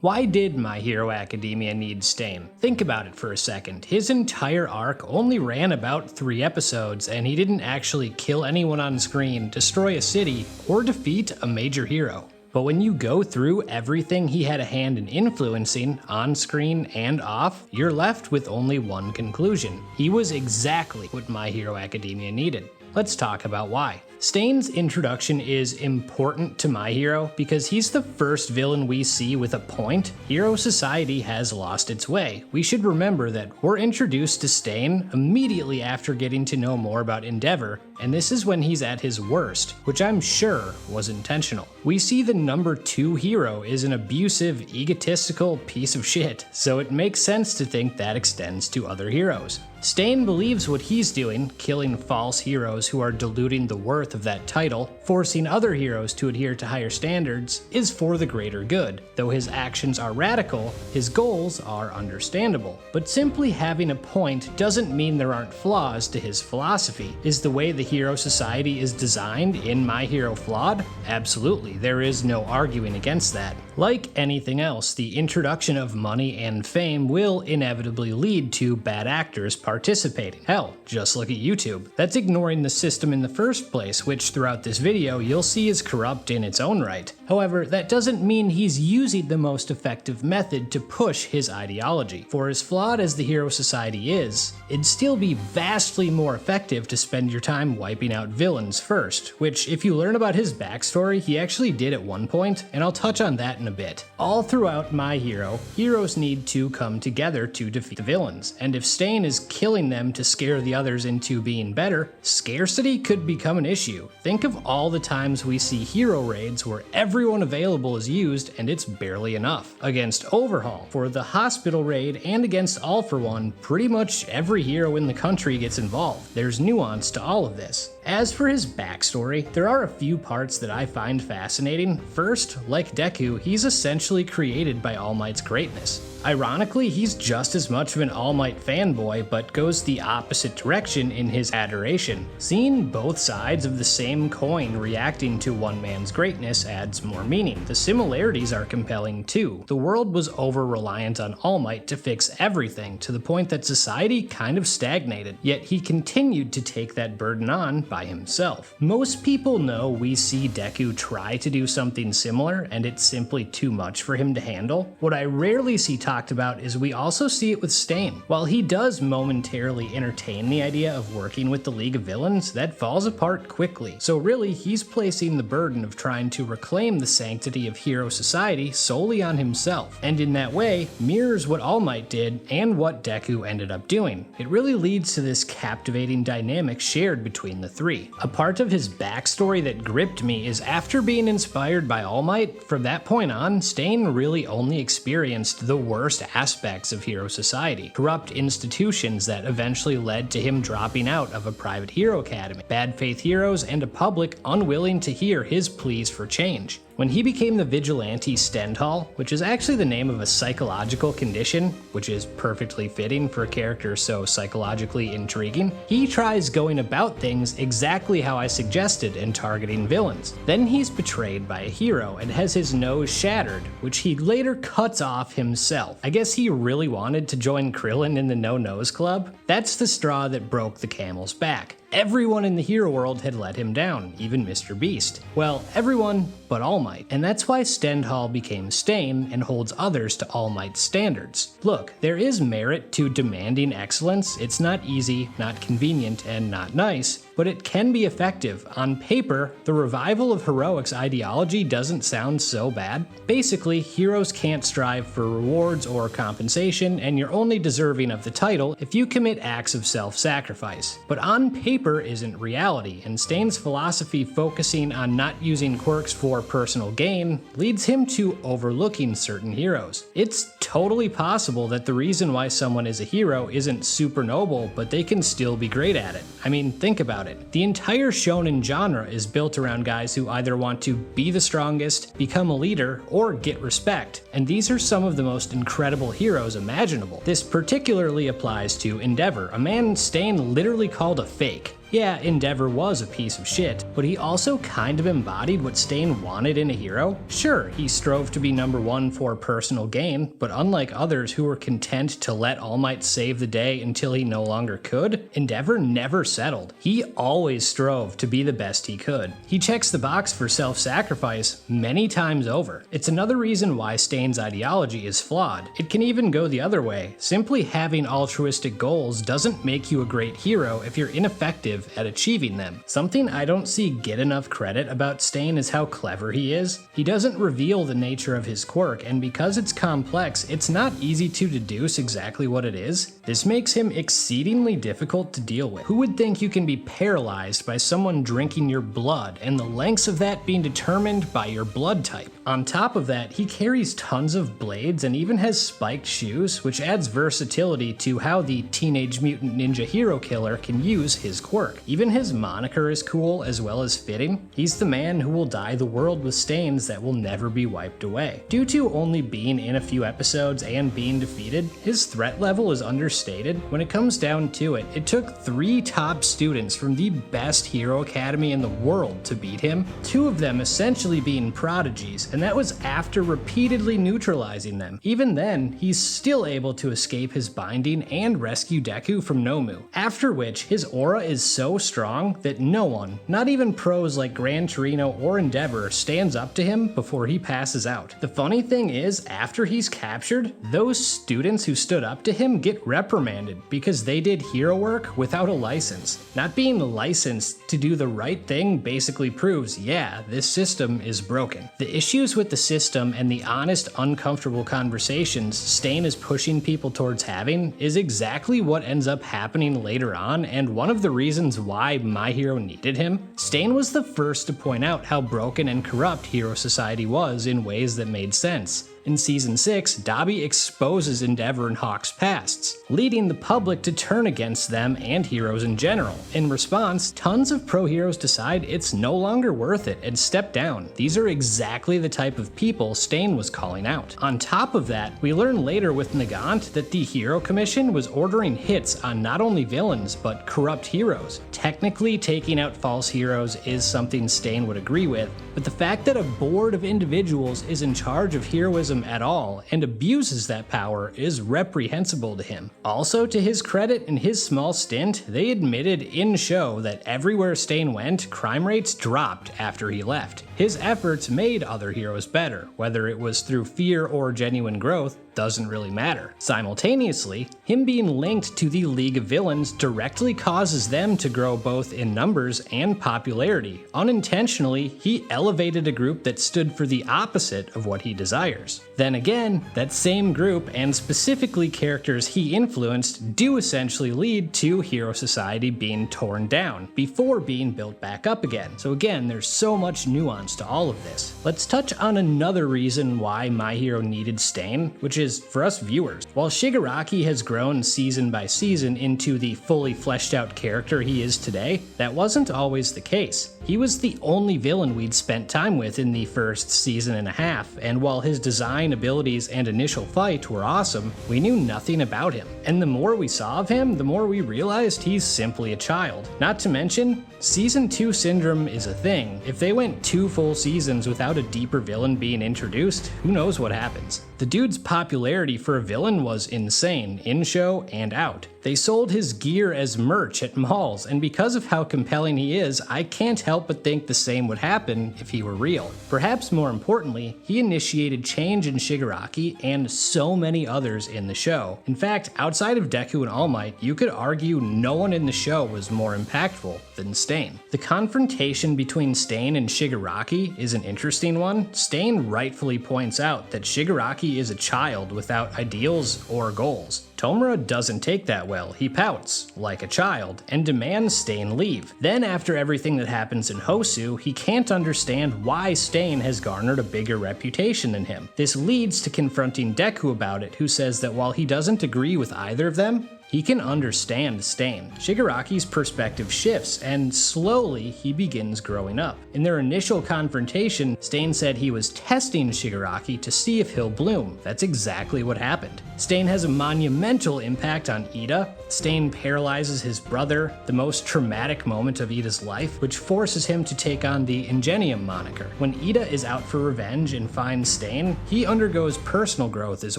Why did My Hero Academia need Stain? Think about it for a second. His entire arc only ran about 3 episodes, and he didn't actually kill anyone on screen, destroy a city, or defeat a major hero. But when you go through everything he had a hand in influencing, on screen and off, you're left with only one conclusion. He was exactly what My Hero Academia needed. Let's talk about why. Stain's introduction is important to My Hero because he's the first villain we see with a point. Hero society has lost its way. We should remember that we're introduced to Stain immediately after getting to know more about Endeavor, and this is when he's at his worst, which I'm sure was intentional. We see the number 2 hero is an abusive, egotistical piece of shit, so it makes sense to think that extends to other heroes. Stain believes what he's doing, killing false heroes who are diluting the worth of that title, forcing other heroes to adhere to higher standards, is for the greater good. Though his actions are radical, his goals are understandable. But simply having a point doesn't mean there aren't flaws to his philosophy. Is the way the hero society is designed in My Hero flawed? Absolutely, there is no arguing against that. Like anything else, the introduction of money and fame will inevitably lead to bad actors participating. Hell, just look at YouTube. That's ignoring the system in the first place, which throughout this video you'll see is corrupt in its own right. However, that doesn't mean he's using the most effective method to push his ideology. For as flawed as the hero society is, it'd still be vastly more effective to spend your time wiping out villains first, which if you learn about his backstory, he actually did at one point, and I'll touch on that in a bit. All throughout My Hero, heroes need to come together to defeat the villains, and if Stain is killing them to scare the others into being better, scarcity could become an issue. Think of all the times we see hero raids where everyone available is used and it's barely enough. Against Overhaul, for the hospital raid, and against All For One, pretty much every hero in the country gets involved. There's nuance to all of this. As for his backstory, there are a few parts that I find fascinating. First, like Deku, he's essentially created by All Might's greatness. Ironically, he's just as much of an All Might fanboy, but goes the opposite direction in his adoration. Seeing both sides of the same coin reacting to one man's greatness adds more meaning. The similarities are compelling too. The world was over-reliant on All Might to fix everything, to the point that society kind of stagnated, yet he continued to take that burden on by himself. Most people know we see Deku try to do something similar, and it's simply too much for him to handle. What I rarely see talked about is we also see it with Stain. While he does momentarily entertain the idea of working with the League of Villains, that falls apart quickly. So really, he's placing the burden of trying to reclaim the sanctity of hero society solely on himself, and in that way, mirrors what All Might did and what Deku ended up doing. It really leads to this captivating dynamic shared between the three. A part of his backstory that gripped me is after being inspired by All Might, from that point on, Stain really only experienced the worst aspects of hero society. Corrupt institutions that eventually led to him dropping out of a private hero academy, bad faith heroes, and a public unwilling to hear his pleas for change. When he became the vigilante Stendhal, which is actually the name of a psychological condition, which is perfectly fitting for a character so psychologically intriguing, he tries going about things exactly how I suggested in targeting villains. Then he's betrayed by a hero and has his nose shattered, which he later cuts off himself. I guess he really wanted to join Krillin in the No Nose Club? That's the straw that broke the camel's back. Everyone in the hero world had let him down, even Mr. Beast. Well, everyone but All Might, and that's why Stendhal became Stain and holds others to All Might's standards. Look, there is merit to demanding excellence. It's not easy, not convenient, and not nice, but it can be effective. On paper, the revival of heroics ideology doesn't sound so bad. Basically, heroes can't strive for rewards or compensation, and you're only deserving of the title if you commit acts of self-sacrifice. But on paper isn't reality, and Stain's philosophy focusing on not using quirks for personal gain leads him to overlooking certain heroes. It's totally possible that the reason why someone is a hero isn't super noble, but they can still be great at it. I mean, think about it. The entire shonen genre is built around guys who either want to be the strongest, become a leader, or get respect, and these are some of the most incredible heroes imaginable. This particularly applies to Endeavor, a man Stain literally called a fake. Yeah, Endeavor was a piece of shit, but he also kind of embodied what Stain wanted in a hero. Sure, he strove to be number one for personal gain, but unlike others who were content to let All Might save the day until he no longer could, Endeavor never settled. He always strove to be the best he could. He checks the box for self-sacrifice many times over. It's another reason why Stain's ideology is flawed. It can even go the other way. Simply having altruistic goals doesn't make you a great hero if you're ineffective at achieving them. Something I don't see get enough credit about Stain is how clever he is. He doesn't reveal the nature of his quirk, and because it's complex, it's not easy to deduce exactly what it is. This makes him exceedingly difficult to deal with. Who would think you can be paralyzed by someone drinking your blood, and the lengths of that being determined by your blood type? On top of that, he carries tons of blades and even has spiked shoes, which adds versatility to how the Teenage Mutant Ninja Hero Killer can use his quirk. Even his moniker is cool as well as fitting. He's the man who will dye the world with stains that will never be wiped away. Due to only being in a few episodes and being defeated, his threat level is understated. When it comes down to it, it took 3 top students from the best hero academy in the world to beat him, 2 of them essentially being prodigies, and that was after repeatedly neutralizing them. Even then, he's still able to escape his binding and rescue Deku from Nomu, after which his aura is so strong that no one, not even pros like Gran Torino or Endeavor, stands up to him before he passes out. The funny thing is, after he's captured, those students who stood up to him get reprimanded because they did hero work without a license. Not being licensed to do the right thing basically proves, yeah, this system is broken. The issues with the system and the honest, uncomfortable conversations Stain is pushing people towards having is exactly what ends up happening later on, and one of the reasons why My Hero needed him. Stain was the first to point out how broken and corrupt Hero Society was in ways that made sense. In Season 6, Dabi exposes Endeavor and Hawk's pasts, leading the public to turn against them and heroes in general. In response, tons of pro-heroes decide it's no longer worth it and step down. These are exactly the type of people Stain was calling out. On top of that, we learn later with Nagant that the Hero Commission was ordering hits on not only villains, but corrupt heroes. Technically, taking out false heroes is something Stain would agree with, but the fact that a board of individuals is in charge of heroism at all and abuses that power is reprehensible to him. Also, to his credit, in his small stint, they admitted in show that everywhere Stain went, crime rates dropped after he left. His efforts made other heroes better, whether it was through fear or genuine growth doesn't really matter. Simultaneously, him being linked to the League of Villains directly causes them to grow both in numbers and popularity. Unintentionally, he elevated a group that stood for the opposite of what he desires. Then again, that same group, and specifically characters he influenced, do essentially lead to Hero Society being torn down, before being built back up again. So again, there's so much nuance to all of this. Let's touch on another reason why My Hero needed Stain, which is for us viewers. While Shigaraki has grown season by season into the fully fleshed out character he is today, that wasn't always the case. He was the only villain we'd spent time with in the first season and a half, and while his design, abilities, and initial fight were awesome, we knew nothing about him. And the more we saw of him, the more we realized he's simply a child. Not to mention, Season 2 syndrome is a thing. If they went 2 full seasons without a deeper villain being introduced, who knows what happens. The dude's popularity for a villain was insane, in show and out. They sold his gear as merch at malls, and because of how compelling he is, I can't help but think the same would happen if he were real. Perhaps more importantly, he initiated change in Shigaraki and so many others in the show. In fact, outside of Deku and All Might, you could argue no one in the show was more impactful than Stain. The confrontation between Stain and Shigaraki is an interesting one. Stain rightfully points out that Shigaraki is a child without ideals or goals. Tomura doesn't take that well. He pouts, like a child, and demands Stain leave. Then after everything that happens in Hosu, he can't understand why Stain has garnered a bigger reputation than him. This leads to confronting Deku about it, who says that while he doesn't agree with either of them, he can understand Stain. Shigaraki's perspective shifts, and slowly he begins growing up. In their initial confrontation, Stain said he was testing Shigaraki to see if he'll bloom. That's exactly what happened. Stain has a monumental impact on Ida, Stain paralyzes his brother, the most traumatic moment of Ida's life, which forces him to take on the Ingenium moniker. When Ida is out for revenge and finds Stain, he undergoes personal growth as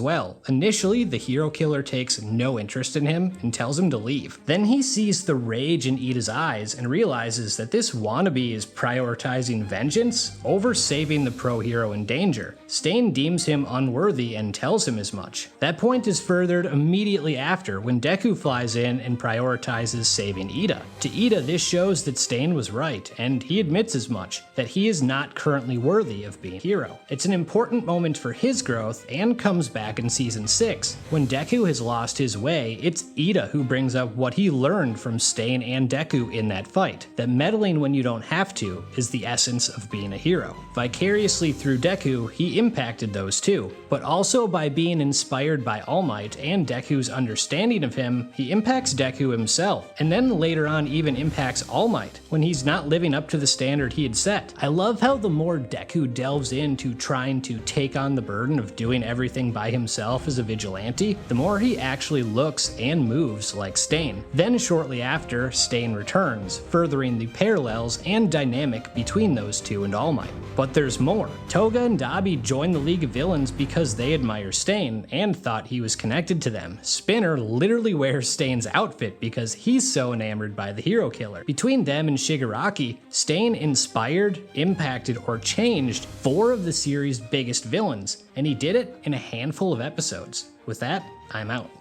well. Initially, the hero killer takes no interest in him and tells him to leave. Then he sees the rage in Ida's eyes and realizes that this wannabe is prioritizing vengeance over saving the pro hero in danger. Stain deems him unworthy and tells him as much. That point is furthered immediately after when Deku flies in and prioritizes saving Ida. To Ida, this shows that Stain was right, and he admits as much, that he is not currently worthy of being a hero. It's an important moment for his growth and comes back in season 6. When Deku has lost his way, it's Ida who brings up what he learned from Stain and Deku in that fight, that meddling when you don't have to is the essence of being a hero. Vicariously through Deku, he impacted those two, but also by being inspired by All Might and Deku's understanding of him, he impacts Deku himself, and then later on even impacts All Might when he's not living up to the standard he had set. I love how the more Deku delves into trying to take on the burden of doing everything by himself as a vigilante, the more he actually looks and moves like Stain. Then shortly after, Stain returns, furthering the parallels and dynamic between those two and All Might. But there's more. Toga and Dabi joined the League of Villains because they admire Stain and thought he was connected to them. Spinner literally wears Stain's outfit because he's so enamored by the hero killer. Between them and Shigaraki, Stain inspired, impacted, or changed 4 of the series' biggest villains, and he did it in a handful of episodes. With that, I'm out.